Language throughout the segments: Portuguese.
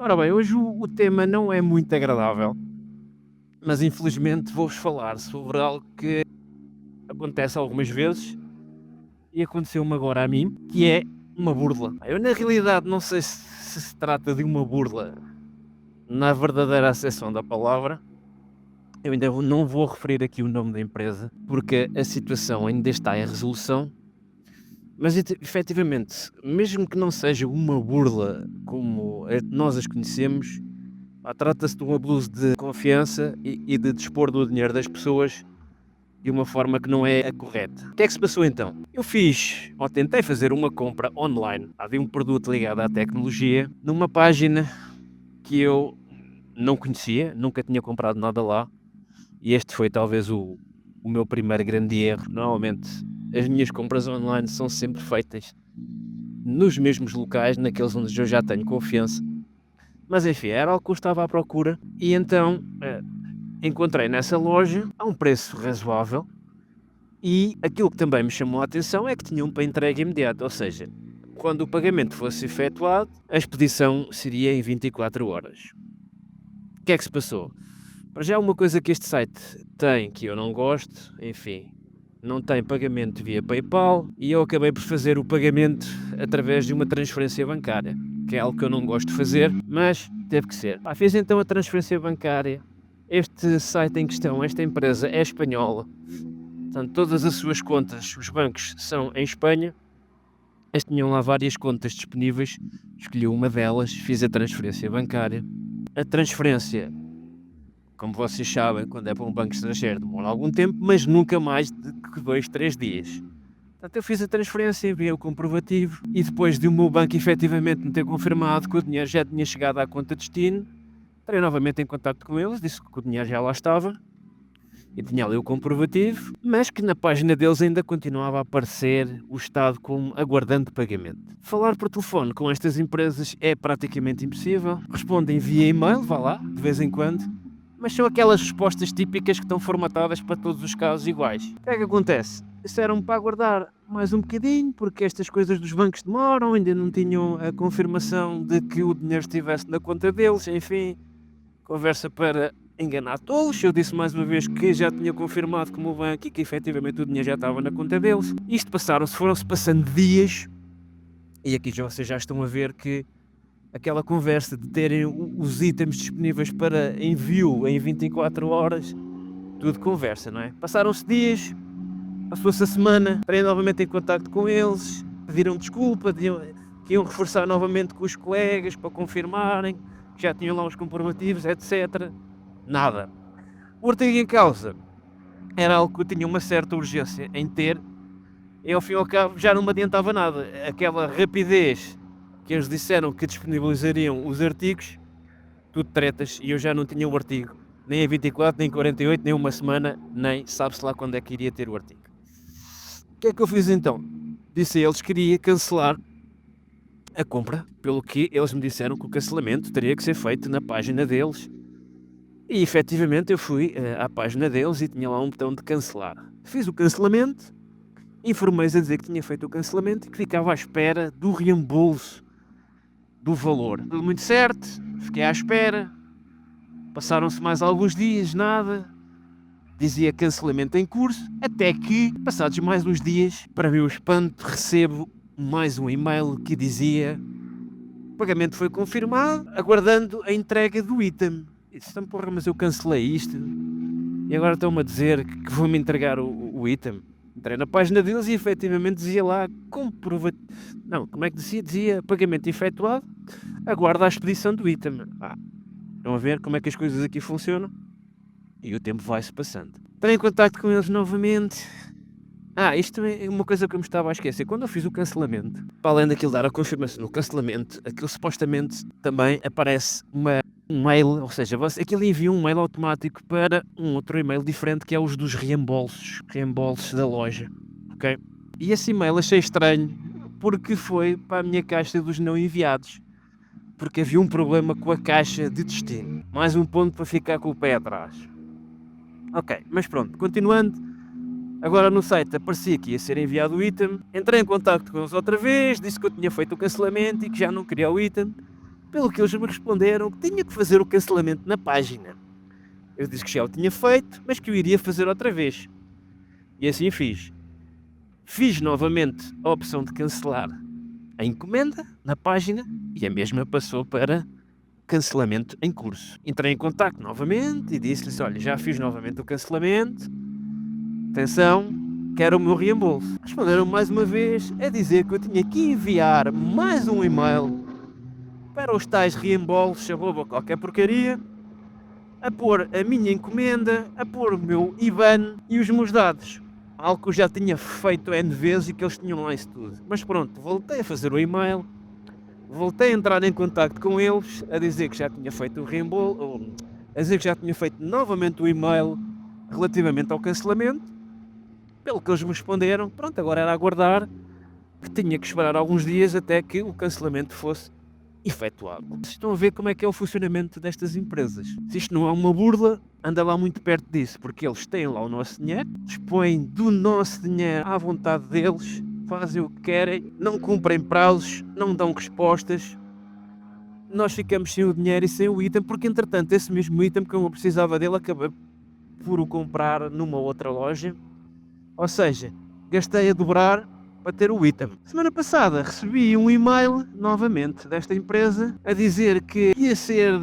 Ora bem, hoje o tema não é muito agradável, mas infelizmente vou-vos falar sobre algo que acontece algumas vezes e aconteceu-me agora a mim, que é uma burla. Eu na realidade não sei se trata de uma burla na verdadeira acessão da palavra. Eu ainda não vou referir aqui o nome da empresa, porque a situação ainda está em resolução, mas efetivamente, mesmo que não seja uma burla como nós as conhecemos, trata-se de um abuso de confiança e de dispor do dinheiro das pessoas de uma forma que não é a correta. O que é que se passou então? Eu fiz, ou tentei fazer uma compra online de um produto ligado à tecnologia numa página que eu não conhecia, nunca tinha comprado nada lá, e este foi talvez o meu primeiro grande erro. Normalmente as minhas compras online são sempre feitas nos mesmos locais, naqueles onde eu já tenho confiança. Mas enfim, era algo que eu estava à procura e então encontrei nessa loja a um preço razoável e aquilo que também me chamou a atenção é que tinham para entrega imediata, ou seja, quando o pagamento fosse efetuado, a expedição seria em 24 horas. O que é que se passou? Para já uma coisa que este site tem que eu não gosto, enfim, não tem pagamento via PayPal e eu acabei por fazer o pagamento através de uma transferência bancária, que é algo que eu não gosto de fazer, mas teve que ser. Fiz então a transferência bancária. Este site em questão, esta empresa é espanhola, portanto todas as suas contas, os bancos são em Espanha. Eles tinham lá várias contas disponíveis, escolhi uma delas, fiz a transferência bancária. A transferência, como vocês sabem, quando é para um banco estrangeiro demora algum tempo, mas nunca mais de que 2, 3 dias. Portanto, eu fiz a transferência, enviei o comprovativo e depois de o meu banco efetivamente me ter confirmado que o dinheiro já tinha chegado à conta de destino, entrei novamente em contato com eles, disse que o dinheiro já lá estava e tinha ali o comprovativo, mas que na página deles ainda continuava a aparecer o estado como aguardante de pagamento. Falar por telefone com estas empresas é praticamente impossível, respondem via e-mail, vá lá, de vez em quando, mas são aquelas respostas típicas que estão formatadas para todos os casos iguais. O que é que acontece? Disseram-me para aguardar mais um bocadinho, porque estas coisas dos bancos demoram, ainda não tinham a confirmação de que o dinheiro estivesse na conta deles, enfim, conversa para enganar tolos. Eu disse mais uma vez que já tinha confirmado com o banco e que efetivamente o dinheiro já estava na conta deles. Isto foram-se passando dias, e aqui vocês já estão a ver que aquela conversa de terem os itens disponíveis para envio em 24 horas, tudo conversa, não é? Passaram-se dias, passou-se a semana, entrei novamente em contacto com eles, pediram desculpa, que iam reforçar novamente com os colegas para confirmarem que já tinham lá os comprovativos, etc. Nada. O artigo em causa era algo que eu tinha uma certa urgência em ter e ao fim e ao cabo já não me adiantava nada. Aquela rapidez que eles disseram que disponibilizariam os artigos, tudo tretas, e eu já não tinha o artigo. Nem em 24, nem em 48, nem uma semana, nem sabe-se lá quando é que iria ter o artigo. O que é que eu fiz então? Disse a eles que queria cancelar a compra, pelo que eles me disseram que o cancelamento teria que ser feito na página deles. E efetivamente eu fui à página deles e tinha lá um botão de cancelar. Fiz o cancelamento, informei-os a dizer que tinha feito o cancelamento e que ficava à espera do reembolso do valor. Tudo muito certo, fiquei à espera. Passaram-se mais alguns dias, nada. Dizia cancelamento em curso, até que, passados mais uns dias, para meu espanto, recebo mais um e-mail que dizia: o pagamento foi confirmado, aguardando a entrega do item. E disse: então, porra, mas eu cancelei isto e agora estão-me a dizer que vão-me entregar o item. Entrei na página deles e efetivamente dizia lá comprovativo. Não, como é que dizia? Dizia pagamento efetuado, aguarda a expedição do item. Estão a ver como é que as coisas aqui funcionam? E o tempo vai-se passando. Entrei em contacto com eles novamente. Isto é uma coisa que eu me estava a esquecer. Quando eu fiz o cancelamento, para além daquilo dar a confirmação no cancelamento, aquilo supostamente também aparece um mail, ou seja, aquilo envia um mail automático para um outro e-mail diferente, que é os dos reembolsos da loja, ok? E esse e-mail achei estranho, porque foi para a minha caixa dos não enviados, porque havia um problema com a caixa de destino. Mais um ponto para ficar com o pé atrás. Ok, mas pronto, continuando. Agora no site aparecia que ia ser enviado o item, entrei em contacto com eles outra vez, disse que eu tinha feito o cancelamento e que já não queria o item. Pelo que eles me responderam que tinha que fazer o cancelamento na página. Eu disse que já o tinha feito, mas que o iria fazer outra vez. E assim fiz. Fiz novamente a opção de cancelar a encomenda na página e a mesma passou para cancelamento em curso. Entrei em contacto novamente e disse-lhes: olha, já fiz novamente o cancelamento, atenção, quero o meu reembolso. Responderam mais uma vez a dizer que eu tinha que enviar mais um e-mail para os tais reembolsos, qualquer porcaria, a pôr a minha encomenda, a pôr o meu IBAN e os meus dados. Algo que eu já tinha feito N vezes e que eles tinham lá isso tudo. Mas pronto, voltei a fazer o e-mail, voltei a entrar em contacto com eles, a dizer que já tinha feito o reembolso, a dizer que já tinha feito novamente o e-mail relativamente ao cancelamento. Pelo que eles me responderam, pronto, agora era aguardar, que tinha que esperar alguns dias até que o cancelamento fosse efetuado. Estão a ver como é que é o funcionamento destas empresas. Se isto não é uma burla, anda lá muito perto disso, porque eles têm lá o nosso dinheiro, dispõem do nosso dinheiro à vontade deles, fazem o que querem, não cumprem prazos, não dão respostas. Nós ficamos sem o dinheiro e sem o item, porque entretanto esse mesmo item que eu não precisava dele, acabei por o comprar numa outra loja. Ou seja, gastei a dobrar para ter o item. Semana passada recebi um e-mail novamente desta empresa a dizer que ia ser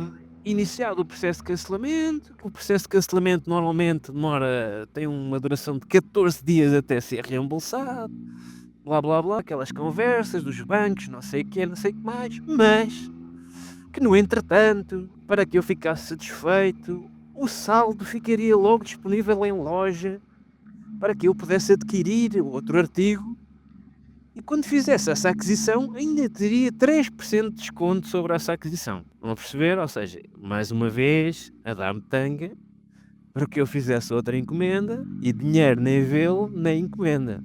iniciado o processo de cancelamento. O processo de cancelamento normalmente tem uma duração de 14 dias até ser reembolsado. Blá blá blá, aquelas conversas dos bancos, não sei o que, não sei o que mais. Mas que no entretanto, para que eu ficasse satisfeito, o saldo ficaria logo disponível em loja para que eu pudesse adquirir outro artigo. E quando fizesse essa aquisição, ainda teria 3% de desconto sobre essa aquisição. Vão perceber? Ou seja, mais uma vez, a dar-me tanga para que eu fizesse outra encomenda e dinheiro nem vê-lo, nem encomenda.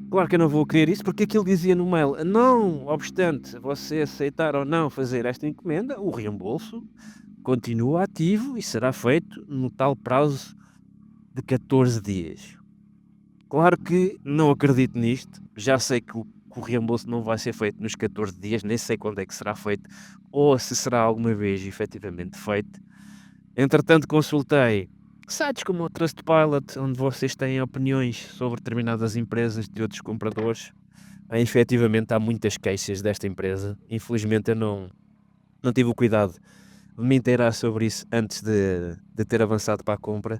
Claro que eu não vou querer isso, porque aquilo dizia no mail: não obstante você aceitar ou não fazer esta encomenda, o reembolso continua ativo e será feito no tal prazo de 14 dias. Claro que não acredito nisto, já sei que o reembolso não vai ser feito nos 14 dias, nem sei quando é que será feito, ou se será alguma vez efetivamente feito. Entretanto, consultei sites como o Trustpilot, onde vocês têm opiniões sobre determinadas empresas de outros compradores. Efetivamente há muitas queixas desta empresa. Infelizmente eu não tive o cuidado de me inteirar sobre isso antes de ter avançado para a compra.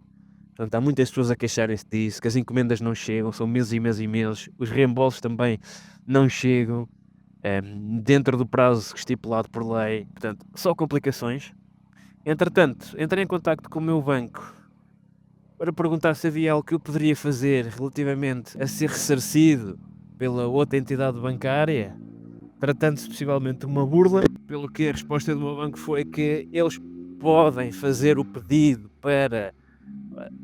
Portanto, há muitas pessoas a queixarem-se disso, que as encomendas não chegam, são meses e meses e meses, os reembolsos também não chegam dentro do prazo estipulado por lei, portanto, só complicações. Entretanto, entrei em contacto com o meu banco para perguntar se havia algo que eu poderia fazer relativamente a ser ressarcido pela outra entidade bancária, tratando-se possivelmente de uma burla, pelo que a resposta do meu banco foi que eles podem fazer o pedido para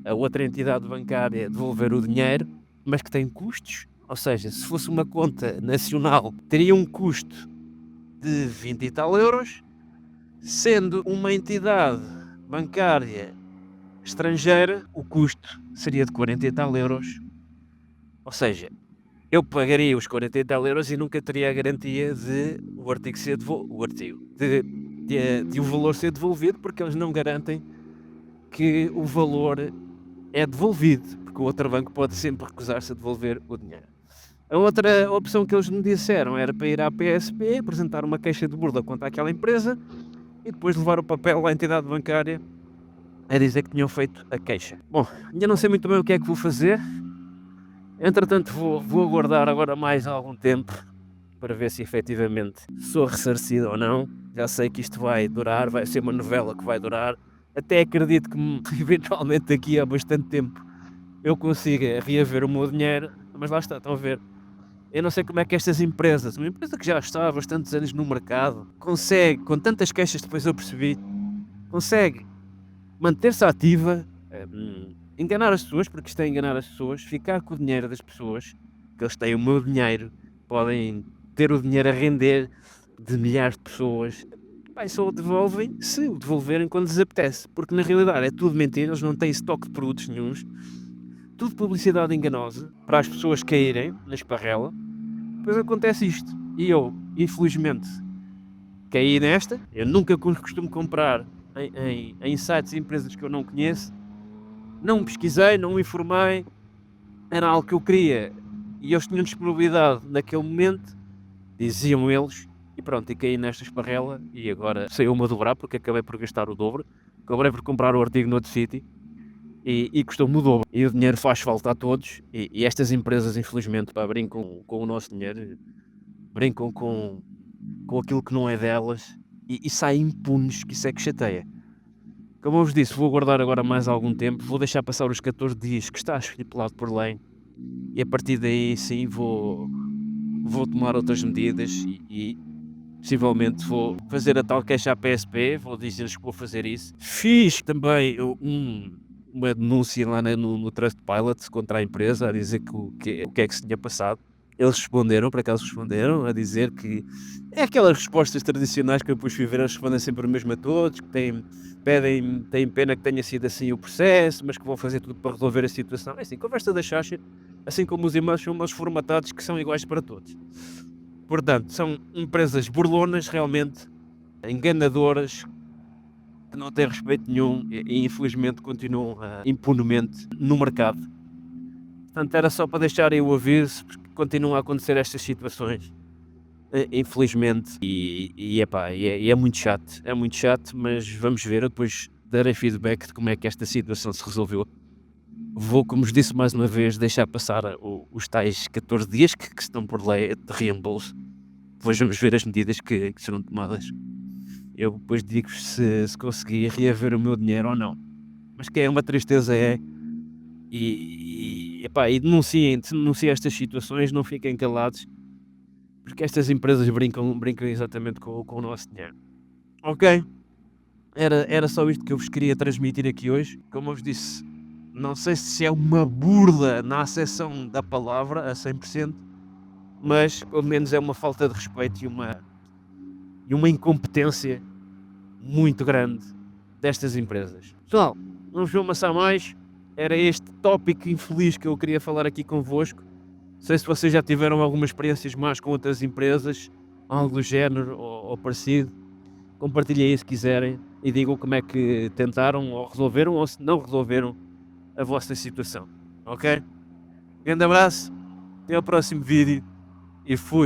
a outra entidade bancária devolver o dinheiro, mas que tem custos. Ou seja, se fosse uma conta nacional, teria um custo de 20 e tal euros, sendo uma entidade bancária estrangeira, o custo seria de 40 e tal euros. Ou seja, eu pagaria os 40 e tal euros e nunca teria a garantia de o artigo ser de o valor ser devolvido, porque eles não garantem que o valor é devolvido, porque o outro banco pode sempre recusar-se a devolver o dinheiro. A outra opção que eles me disseram era para ir à PSP, apresentar uma queixa de burla contra aquela empresa e depois levar o papel à entidade bancária a dizer que tinham feito a queixa. Bom, ainda não sei muito bem o que é que vou fazer. Entretanto, vou aguardar agora mais algum tempo para ver se efetivamente sou ressarcido ou não. Já sei que isto vai durar, vai ser uma novela que vai durar. Até acredito que eventualmente daqui a bastante tempo eu consiga reaver o meu dinheiro, mas lá está, estão a ver. Eu não sei como é que estas empresas, uma empresa que já está há bastantes anos no mercado, consegue, com tantas queixas depois eu percebi, consegue manter-se ativa, enganar as pessoas, porque isto é enganar as pessoas, ficar com o dinheiro das pessoas, que eles têm o meu dinheiro, podem ter o dinheiro a render de milhares de pessoas. Pai, só o devolvem se o devolverem quando lhes apetece, porque na realidade é tudo mentira, eles não têm estoque de produtos nenhuns, tudo publicidade enganosa para as pessoas caírem na esparrela. Depois acontece isto. E eu, infelizmente, caí nesta. Eu nunca costumo comprar em sites e empresas que eu não conheço. Não pesquisei, não me informei, era algo que eu queria e eles tinham disponibilidade naquele momento, diziam eles, e pronto, e caí nesta esparrela e agora saiu-me a dobrar porque acabei por gastar o dobro, acabei por comprar o artigo noutro sítio e custou-me o dobro. E o dinheiro faz falta a todos e estas empresas, infelizmente, pá, brincam com o nosso dinheiro, brincam com aquilo que não é delas e saem impunes, que isso é que chateia. Como eu vos disse, vou aguardar agora mais algum tempo, vou deixar passar os 14 dias que está estipulado por lei e a partir daí sim vou tomar outras medidas e possivelmente vou fazer a tal queixa à PSP, vou dizer-lhes que vou fazer isso. Fiz também uma denúncia lá no Trustpilot contra a empresa a dizer o que é que se tinha passado. Eles responderam, por acaso responderam, a dizer que é aquelas respostas tradicionais que eu depois fui ver, eles respondem sempre o mesmo a todos, que têm pena que tenha sido assim o processo, mas que vão fazer tudo para resolver a situação. É assim, conversa da Xaxa, assim como os e-mails são e-mails formatados que são iguais para todos. Portanto, são empresas burlonas, realmente, enganadoras, que não têm respeito nenhum e infelizmente continuam impunemente no mercado. Portanto, era só para deixar aí o aviso, porque continuam a acontecer estas situações, infelizmente, e é muito chato, mas vamos ver, eu depois darei feedback de como é que esta situação se resolveu. Vou, como vos disse mais uma vez, deixar passar os tais 14 dias que estão por lei de reembolso. Depois vamos ver as medidas que serão tomadas. Eu depois digo-vos se consegui reaver o meu dinheiro ou não. Mas que é uma tristeza, é. E denunciem estas situações, não fiquem calados, porque estas empresas brincam exatamente com o nosso dinheiro. Ok? Era só isto que eu vos queria transmitir aqui hoje. Como eu vos disse, não sei se é uma burla na acessão da palavra a 100%, mas pelo menos é uma falta de respeito e uma incompetência muito grande destas empresas. Pessoal, não vos vou amassar mais. Era este tópico infeliz que eu queria falar aqui convosco. Não sei se vocês já tiveram algumas experiências más com outras empresas, algo do género ou parecido. Compartilhem aí se quiserem e digam como é que tentaram ou resolveram ou se não resolveram a vossa situação. Ok? Grande abraço, até ao próximo vídeo e fui!